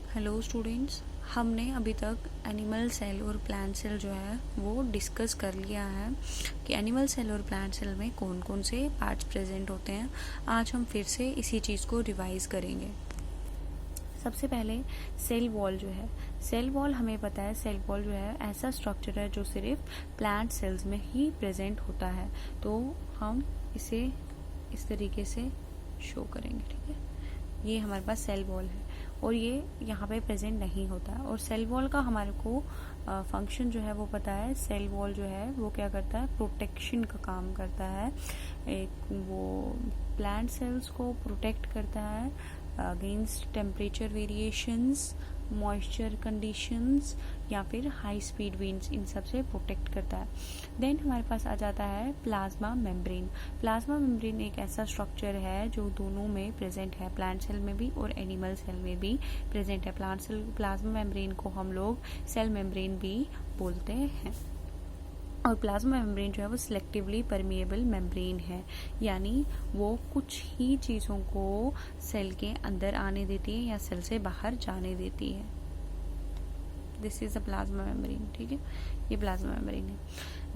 Hello students, हमने अभी तक एनिमल सेल और प्लांट सेल जो है वो डिस्कस कर लिया है कि एनिमल सेल और प्लांट सेल में कौन कौन से पार्ट्स प्रेजेंट होते हैं। आज हम फिर से इसी चीज़ को रिवाइज करेंगे। सबसे पहले सेल वॉल जो है, सेल वॉल हमें पता है सेल वॉल जो है ऐसा स्ट्रक्चर है जो सिर्फ प्लांट सेल्स में ही प्रेजेंट होता है। तो हम इसे इस तरीके से शो करेंगे, ठीक है। ये हमारे पास सेल वॉल है और ये यहाँ पे प्रेजेंट नहीं होता है। और सेल वॉल का हमारे को फंक्शन जो है वो पता है। सेल वॉल जो है वो क्या करता है, प्रोटेक्शन का काम करता है। एक वो प्लांट सेल्स को प्रोटेक्ट करता है against temperature variations, moisture conditions या फिर हाई स्पीड विंड्स, इन सब से प्रोटेक्ट करता है। देन हमारे पास आ जाता है प्लाज्मा मेम्ब्रेन। प्लाज्मा मेम्ब्रेन एक ऐसा स्ट्रक्चर है जो दोनों में प्रेजेंट है, प्लांट सेल में भी और एनिमल सेल में भी प्रेजेंट है। प्लांट सेल प्लाज्मा मेम्ब्रेन को हम लोग सेल मेम्ब्रेन भी बोलते हैं। और प्लाज्मा मेम्ब्रेन जो है वो सिलेक्टिवली परमिएबल मेम्ब्रेन है, यानी वो कुछ ही चीज़ों को सेल के अंदर आने देती है या सेल से बाहर जाने देती है। This is a plasma membrane, ठीक है। ये प्लाज्मा मेम्ब्रेन है।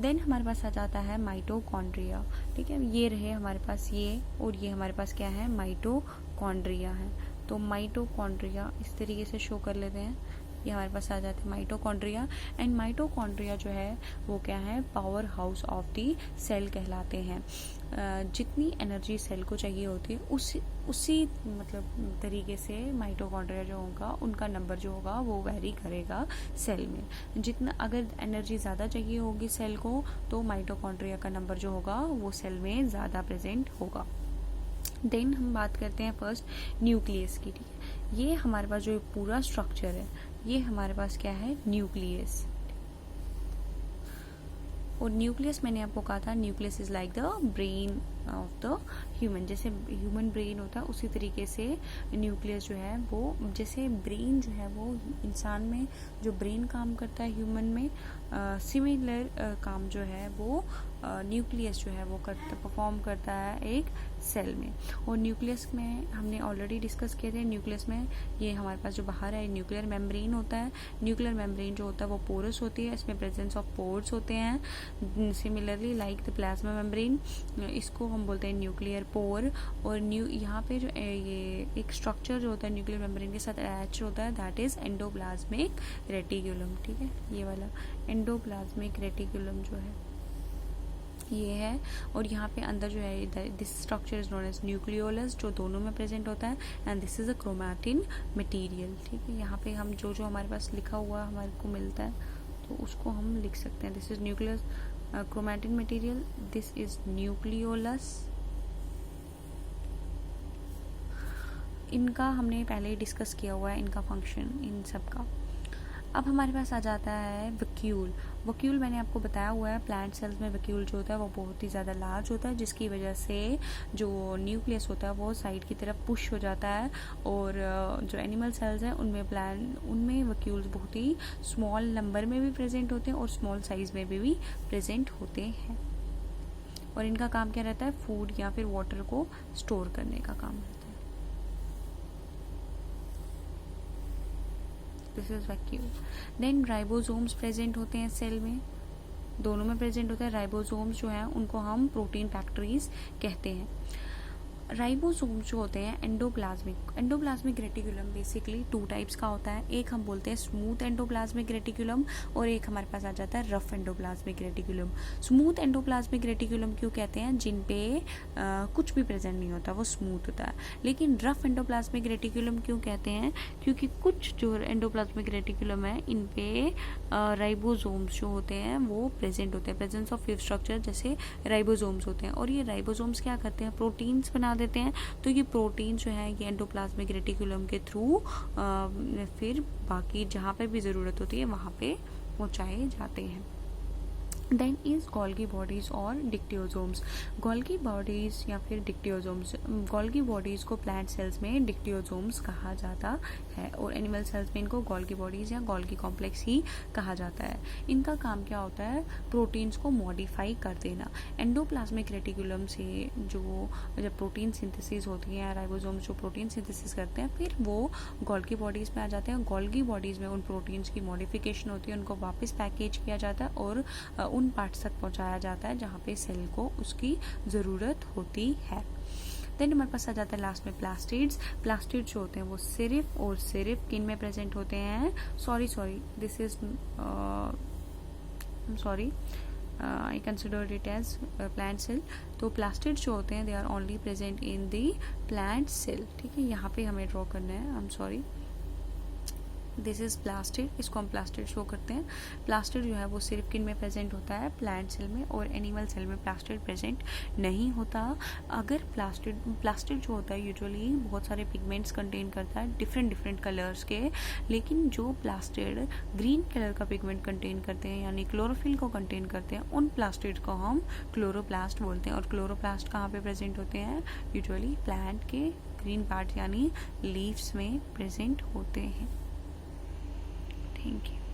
देन हमारे पास आ जाता है माइटोकॉन्ड्रिया, ठीक है। ये रहे हमारे पास ये, और ये हमारे पास क्या है, माइटोकॉन्ड्रिया है। तो माइटोकॉन्ड्रिया इस तरीके से शो कर लेते हैं। ये हमारे पास आ जाते हैं माइटोकॉन्ड्रिया। एंड माइटोकॉन्ड्रिया जो है वो क्या है, power house of the cell कहलाते हैं। जितनी एनर्जी सेल को चाहिए होती है उसी मतलब तरीके से माइटोकॉन्ड्रिया जो होगा उनका नंबर जो होगा वो वेरी करेगा सेल में। जितना अगर एनर्जी ज़्यादा चाहिए होगी सेल को तो माइटोकॉन्ड्रिया का नंबर जो होगा वो सेल में ज़्यादा प्रेजेंट होगा। देन हम बात करते हैं फर्स्ट न्यूक्लियस की, ठीक है। ये हमारे पास जो पूरा स्ट्रक्चर है ये हमारे पास क्या है, न्यूक्लियस। और न्यूक्लियस मैंने आपको कहा था nucleus is like the brain of the human. जैसे ह्यूमन ब्रेन होता है उसी तरीके से न्यूक्लियस जो है वो, जैसे ब्रेन जो है वो इंसान में जो ब्रेन काम करता है ह्यूमन में, सिमिलर काम जो है वो न्यूक्लियस जो है वो परफॉर्म करता है एक सेल में। और न्यूक्लियस में हमने ऑलरेडी डिस्कस किए थे। न्यूक्लियस में ये हमारे पास जो बाहर है न्यूक्लियर मेम्ब्रेन होता है। न्यूक्लियर मेम्ब्रेन जो होता है वो पोरस होती है, इसमें प्रेजेंस ऑफ पोर्स होते हैं similarly like the plasma membrane. इसको हम बोलते हैं न्यूक्लियर पोर। और यहाँ पे जो ये एक स्ट्रक्चर जो होता है न्यूक्लियर मेम्ब्रेन के साथ अटैच होता है, दैट इज एंडोप्लाज्मिक रेटिकुलम, ठीक है। ये वाला एंडोप्लाज्मिक रेटिकुलम जो है ये है। और यहाँ पे अंदर जो है this structure is known as nucleolus, जो दोनों में प्रेजेंट होता है। And this is a chromatin material, ठीक है। यहाँ पे हम जो जो हमारे पास लिखा हुआ हमारे को मिलता है तो उसको हम लिख सकते हैं। This is nucleus chromatin material, this is nucleolus. इनका हमने पहले ही डिस्कस किया हुआ है, इनका फंक्शन इन सब का। अब हमारे पास आ जाता है वैक्यूल। वैक्यूल मैंने आपको बताया हुआ है, प्लांट सेल्स में वैक्यूल जो होता है वो बहुत ही ज़्यादा लार्ज होता है, जिसकी वजह से जो न्यूक्लियस होता है वो साइड की तरफ पुश हो जाता है। और जो एनिमल सेल्स हैं उनमें वैक्यूल्स बहुत ही स्मॉल नंबर में भी प्रेजेंट होते हैं और स्मॉल साइज में भी प्रेजेंट होते हैं। और इनका काम क्या रहता है, फूड या फिर वाटर को स्टोर करने का काम रहता है। This is vacuole. Then ribosomes present होते हैं सेल में, दोनों में प्रेजेंट होता है। राइबोसोम्स जो हैं उनको हम प्रोटीन फैक्ट्रीज कहते हैं। राइबोसोम्स जो होते हैं endoplasmic reticulum basically two types का होता है। एक हम बोलते हैं स्मूथ एंडोप्लाज्मिक रेटिकुलम और एक हमारे पास आ जाता है rough endoplasmic reticulum. Smooth endoplasmic reticulum क्यों कहते हैं, जिन पे कुछ भी प्रेजेंट नहीं होता वो स्मूथ होता है। लेकिन रफ एंडोप्लाज्मिक रेटिकुलम क्यों कहते हैं, क्योंकि कुछ जो एंडोप्लाज्मिक रेटिकुलम है इन पे राइबोसोम्स जो होते हैं वो प्रेजेंट होते हैं। प्रेजेंस ऑफ फिफ्थ स्ट्रक्चर जैसे राइबोसोम्स होते हैं। और ये राइबोसोम्स क्या करते हैं, प्रोटीन्स बना देते हैं। तो ये प्रोटीन जो है ये एंडोप्लाज्मिक रेटिकुलम के थ्रू फिर बाकी जहाँ पे भी ज़रूरत होती है वहाँ पे पहुँचाए जाते हैं। देन इज गोल्गी बॉडीज और डिक्टियोजोम्स। गोल्गी बॉडीज या फिर डिक्टियोजोम्स, गोल्गी बॉडीज को प्लांट सेल्स में डिक्टियोजोम्स कहा जाता है और एनिमल सेल्स में इनको गोल्गी बॉडीज या गोल्गी कॉम्प्लेक्स ही कहा जाता है। इनका काम क्या होता है, प्रोटीन्स को मॉडिफाई कर देना। एंडोप्लाज्मिक रेटिकुलम से जो जब प्रोटीन सिंथेसिस होती है, राइबोसोम्स जो प्रोटीन सिंथेसिस करते हैं, फिर वो गोल्गी बॉडीज में आ जाते हैं। गोल्गी बॉडीज में उन प्रोटीन्स की मॉडिफिकेशन होती है, उनको वापस पैकेज किया जाता है और उन पार्ट्स तक पहुंचाया जाता है जहाँ पे सेल को उसकी ज़रूरत होती है। देन हमारे पास आ जाता है लास्ट में प्लास्टिड्स। प्लास्टिड जो होते हैं वो सिर्फ और सिर्फ किन में प्रेजेंट होते हैं, this is I consider it as plant cell. तो प्लास्टिड जो होते हैं they are only present in the plant cell. ठीक है, यहाँ पे हमें ड्रॉ करना है, दिस इज प्लास्टिड, इसको हम प्लास्टिड शो करते हैं। प्लास्टिड जो है वो सिर्फ किन में प्रेजेंट होता है, प्लांट सेल में, और एनिमल सेल में प्लास्टिड प्रेजेंट नहीं होता। अगर प्लास्टिड जो होता है यूजुअली बहुत सारे पिगमेंट्स कंटेन करता है, डिफरेंट कलर्स के, लेकिन जो प्लास्टिड ग्रीन कलर का पिगमेंट कंटेन करते हैं यानी क्लोरोफिल को कंटेन करते हैं, उन प्लास्टिड को हम क्लोरोप्लास्ट बोलते हैं। और क्लोरोप्लास्ट कहाँ पे प्रेजेंट होते हैं, यूजुअली प्लांट के ग्रीन पार्ट यानी लीव्स में प्रेजेंट होते हैं। Thank you.